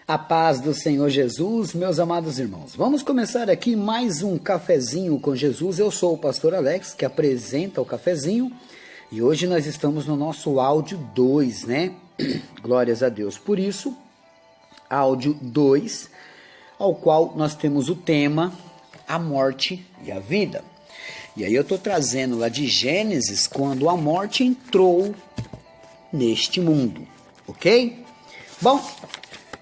A paz do Senhor Jesus, meus amados irmãos. Vamos começar aqui mais um cafezinho com Jesus. Eu sou o pastor Alex, que apresenta o cafezinho. E hoje nós estamos no nosso áudio 2, né? Glórias a Deus. Por isso, áudio 2, ao qual nós temos o tema a morte e a vida. E aí eu estou trazendo lá de Gênesis, quando a morte entrou neste mundo, ok? Bom,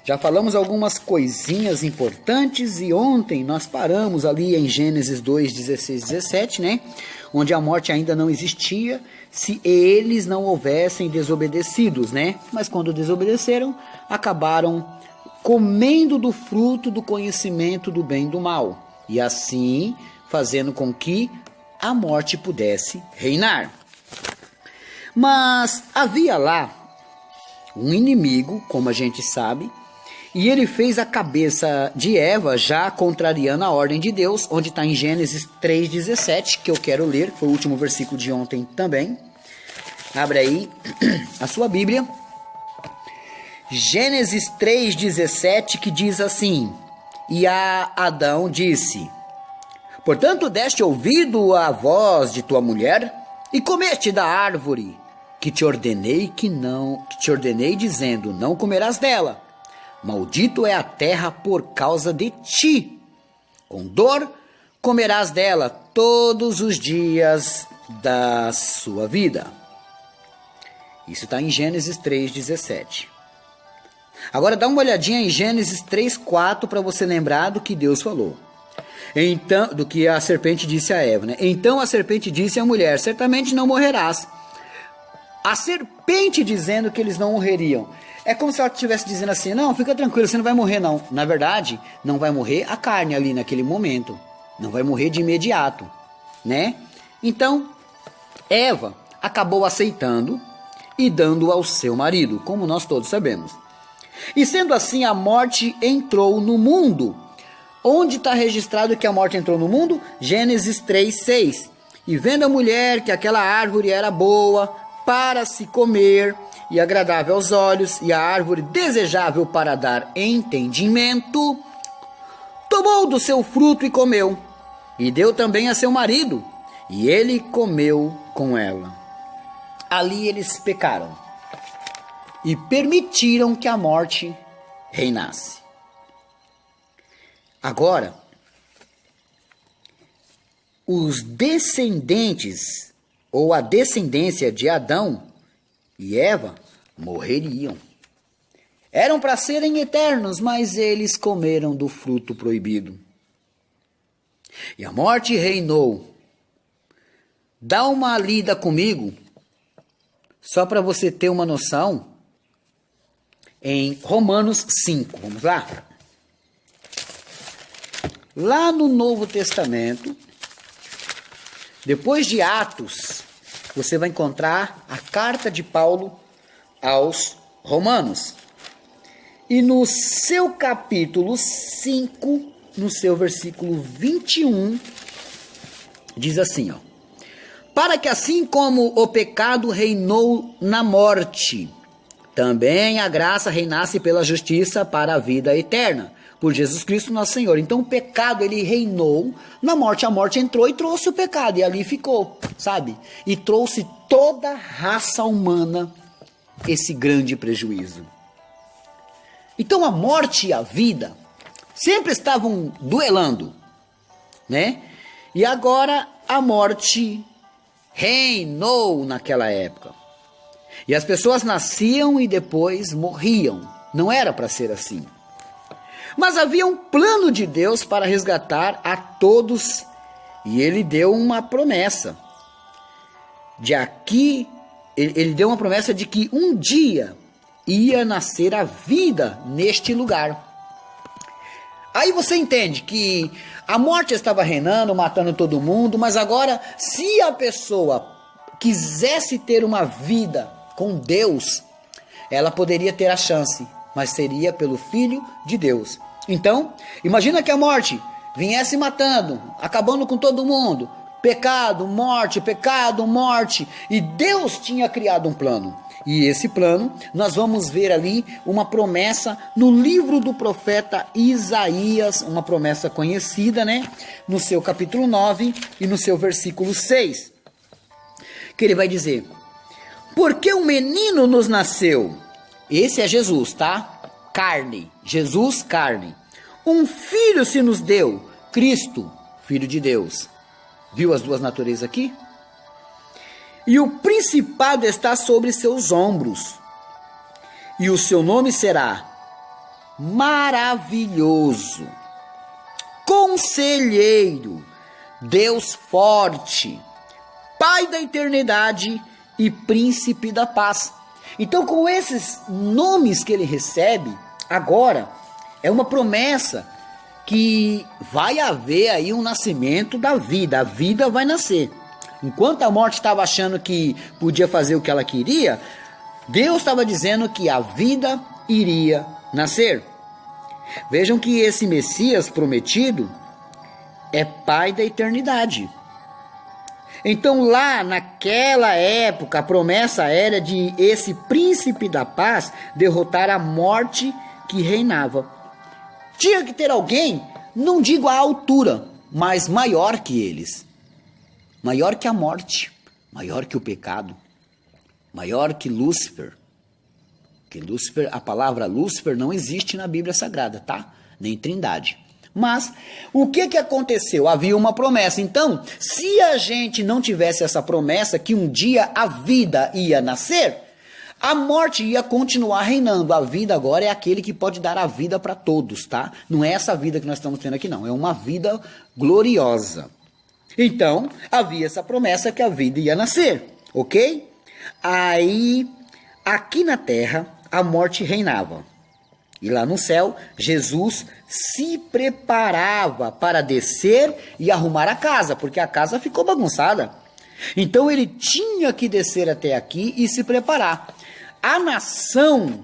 já falamos algumas coisinhas importantes e ontem nós paramos ali em Gênesis 2, 16, 17, né? Onde a morte ainda não existia se eles não houvessem desobedecidos, né? Mas quando desobedeceram, acabaram comendo do fruto do conhecimento do bem e do mal. E assim fazendo com que a morte pudesse reinar. Mas havia lá um inimigo, como a gente sabe, e ele fez a cabeça de Eva, já contrariando a ordem de Deus, onde está em Gênesis 3,17, que eu quero ler, foi o último versículo de ontem também. Abre aí a sua Bíblia. Gênesis 3,17, que diz assim: E a Adão disse: Portanto deste ouvido à voz de tua mulher, e comeste da árvore que te ordenei dizendo, não comerás dela. Maldito é a terra por causa de ti. Com dor comerás dela todos os dias da sua vida. Isso está em Gênesis 3,17. Agora dá uma olhadinha em Gênesis 3,4 para você lembrar do que Deus falou. Então, do que a serpente disse a Eva, né? Então a serpente disse à mulher: certamente não morrerás. A serpente dizendo que eles não morreriam. É como se ela estivesse dizendo assim: não, fica tranquilo, você não vai morrer não. Na verdade, não vai morrer a carne ali naquele momento. Não vai morrer de imediato, né? Então, Eva acabou aceitando e dando ao seu marido, como nós todos sabemos. E sendo assim, a morte entrou no mundo. Onde está registrado que a morte entrou no mundo? Gênesis 3,6. E vendo a mulher que aquela árvore era boa para se comer e agradável aos olhos, e a árvore desejável para dar entendimento, tomou do seu fruto e comeu, e deu também a seu marido, e ele comeu com ela. Ali eles pecaram e permitiram que a morte reinasse. Agora, os descendentes, ou a descendência de Adão e Eva, morreriam. Eram para serem eternos, mas eles comeram do fruto proibido. E a morte reinou. Dá uma lida comigo, só para você ter uma noção, em Romanos 5. Vamos lá? Lá no Novo Testamento, depois de Atos, você vai encontrar a carta de Paulo aos Romanos. E no seu capítulo 5, no seu versículo 21, diz assim, ó: Para que assim como o pecado reinou na morte, também a graça reinasse pela justiça para a vida eterna, por Jesus Cristo nosso Senhor. Então o pecado, ele reinou na morte, a morte entrou e trouxe o pecado, e ali ficou, sabe? E trouxe toda a raça humana esse grande prejuízo. Então a morte e a vida sempre estavam duelando, né? E agora a morte reinou naquela época. E as pessoas nasciam e depois morriam. Não era para ser assim. Mas havia um plano de Deus para resgatar a todos, e ele deu uma promessa. Ele deu uma promessa de que um dia ia nascer a vida neste lugar. Aí você entende que a morte estava reinando, matando todo mundo, mas agora, se a pessoa quisesse ter uma vida com Deus, ela poderia ter a chance, mas seria pelo Filho de Deus. Então, imagina que a morte viesse matando, acabando com todo mundo, Pecado, morte, pecado, morte. E Deus tinha criado um plano. E esse plano, nós vamos ver ali uma promessa no livro do profeta Isaías, uma promessa conhecida, né? No seu capítulo 9 e no seu versículo 6. Que ele vai dizer: porque um menino nos nasceu. Esse é Jesus, tá? Carne. Jesus, carne. Um filho se nos deu. Cristo, Filho de Deus. Viu as duas naturezas aqui? E o principado está sobre seus ombros. E o seu nome será Maravilhoso, Conselheiro, Deus Forte, Pai da Eternidade e Príncipe da Paz. Então, com esses nomes que ele recebe, agora é uma promessa que vai haver aí um nascimento da vida. A vida vai nascer. Enquanto a morte estava achando que podia fazer o que ela queria, Deus estava dizendo que a vida iria nascer. Vejam que esse Messias prometido é Pai da eternidade. Então lá naquela época a promessa era de esse príncipe da paz derrotar a morte que reinava. Tinha que ter alguém, não digo à altura, mas maior que eles. Maior que a morte, maior que o pecado, maior que Lúcifer. Que Lúcifer, a palavra Lúcifer não existe na Bíblia Sagrada, tá? Nem Trindade. Mas o que aconteceu? Havia uma promessa. Então, se a gente não tivesse essa promessa que um dia a vida ia nascer, a morte ia continuar reinando. A vida agora é aquele que pode dar a vida para todos, tá? Não é essa vida que nós estamos tendo aqui, não. É uma vida gloriosa. Então, havia essa promessa que a vida ia nascer, ok? Aí, aqui na terra, a morte reinava. E lá no céu, Jesus se preparava para descer e arrumar a casa, porque a casa ficou bagunçada. Então, ele tinha que descer até aqui e se preparar. A nação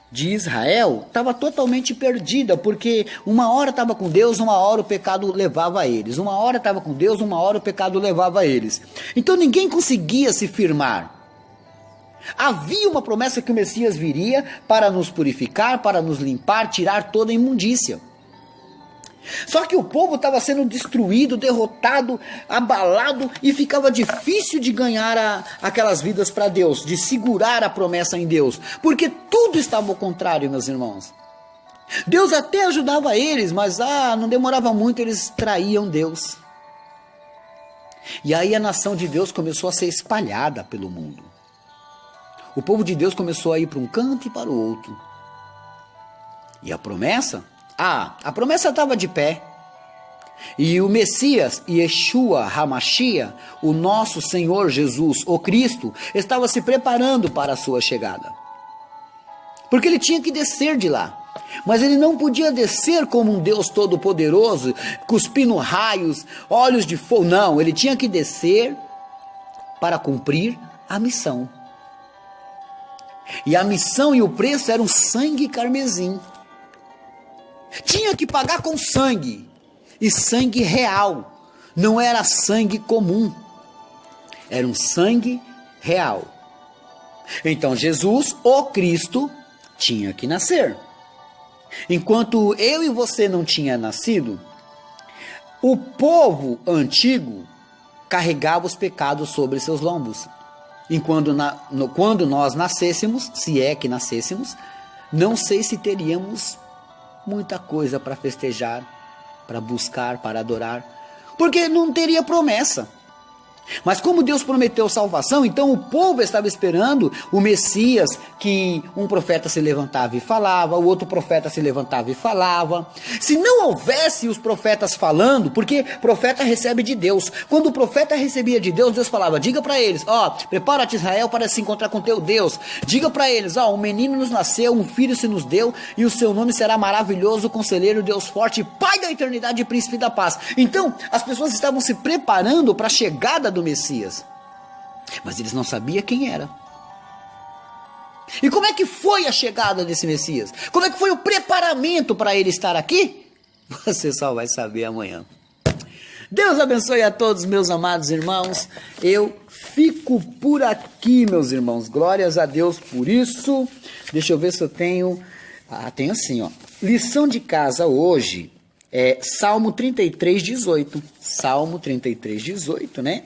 de Israel estava totalmente perdida, porque uma hora estava com Deus, uma hora o pecado levava a eles. Uma hora estava com Deus, uma hora o pecado levava a eles. Então ninguém conseguia se firmar. Havia uma promessa que o Messias viria para nos purificar, para nos limpar, tirar toda a imundícia. Só que o povo estava sendo destruído, derrotado, abalado, e ficava difícil de ganhar aquelas vidas para Deus, de segurar a promessa em Deus, porque tudo estava ao contrário, meus irmãos. Deus até ajudava eles, mas não demorava muito, eles traíam Deus. E aí a nação de Deus começou a ser espalhada pelo mundo. O povo de Deus começou a ir para um canto e para o outro. E a promessa? A promessa estava de pé. E o Messias, Yeshua HaMashiach, o nosso Senhor Jesus, o Cristo, estava se preparando para a sua chegada. Porque ele tinha que descer de lá. Mas ele não podia descer como um Deus todo-poderoso, cuspindo raios, olhos de fogo. Não, ele tinha que descer para cumprir a missão. E a missão e o preço eram sangue carmesim. Tinha que pagar com sangue, e sangue real, não era sangue comum, era um sangue real. Então Jesus, o Cristo, tinha que nascer. Enquanto eu e você não tinha nascido, o povo antigo carregava os pecados sobre seus lombos. E quando nós nascêssemos, se é que nascêssemos, não sei se teríamos muita coisa para festejar, para buscar, para adorar, porque não teria promessa. Mas como Deus prometeu salvação, então o povo estava esperando o Messias, que um profeta se levantava e falava, o outro profeta se levantava e falava. Se não houvesse os profetas falando, porque profeta recebe de Deus, quando o profeta recebia de Deus, Deus falava, diga para eles, prepara-te Israel para se encontrar com teu Deus, diga para eles, um menino nos nasceu, um filho se nos deu, e o seu nome será Maravilhoso, Conselheiro, Deus Forte, Pai da Eternidade e Príncipe da Paz. Então, as pessoas estavam se preparando para a chegada do Messias, mas eles não sabiam quem era. E como é que foi a chegada desse Messias? Como é que foi o preparamento para ele estar aqui? Você só vai saber amanhã. Deus abençoe a todos, meus amados irmãos. Eu fico por aqui, meus irmãos. Glórias a Deus por isso. Deixa eu ver se eu tenho... tenho sim, ó. Lição de casa hoje é Salmo 33, 18. Salmo 33, 18, né?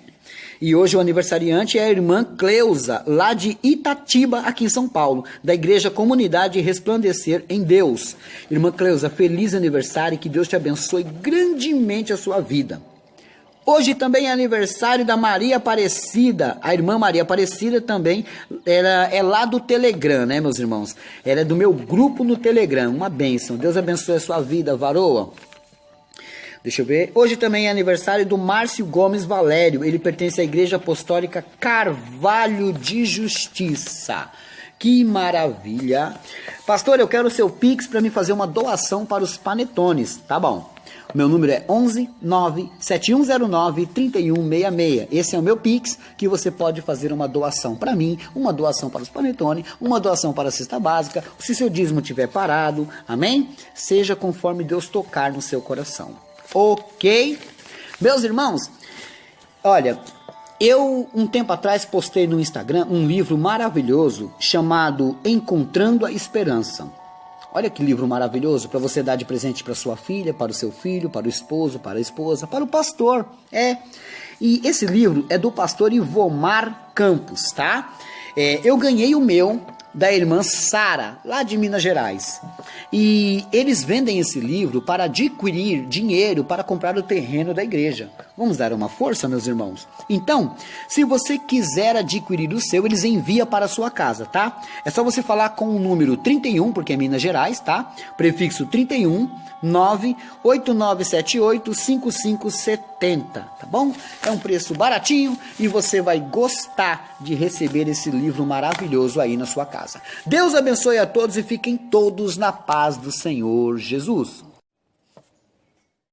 E hoje o aniversariante é a irmã Cleusa, lá de Itatiba, aqui em São Paulo, da Igreja Comunidade Resplandecer em Deus. Irmã Cleusa, feliz aniversário e que Deus te abençoe grandemente a sua vida. Hoje também é aniversário da Maria Aparecida, a irmã Maria Aparecida também, ela é lá do Telegram, né, meus irmãos? Ela é do meu grupo no Telegram, uma bênção. Deus abençoe a sua vida, varoa. Deixa eu ver. Hoje também é aniversário do Márcio Gomes Valério. Ele pertence à Igreja Apostólica Carvalho de Justiça. Que maravilha. Pastor, eu quero o seu Pix para me fazer uma doação para os panetones. Tá bom. O meu número é 11 9 7109 3166. Esse é o meu Pix, que você pode fazer uma doação para mim, uma doação para os panetones, uma doação para a cesta básica. Se seu dízimo estiver parado, amém? Seja conforme Deus tocar no seu coração. Ok? Meus irmãos, olha, eu um tempo atrás postei no Instagram um livro maravilhoso chamado Encontrando a Esperança. Olha que livro maravilhoso para você dar de presente para sua filha, para o seu filho, para o esposo, para a esposa, para o pastor. E esse livro é do pastor Ivomar Campos, tá? Eu ganhei o meu da irmã Sara, lá de Minas Gerais. E eles vendem esse livro para adquirir dinheiro para comprar o terreno da igreja. Vamos dar uma força, meus irmãos? Então, se você quiser adquirir o seu, eles enviam para a sua casa, tá? É só você falar com o número 31, porque é Minas Gerais, tá? Prefixo 31 98978 5570, tá bom? É um preço baratinho e você vai gostar de receber esse livro maravilhoso aí na sua casa. Deus abençoe a todos e fiquem todos na paz do Senhor Jesus.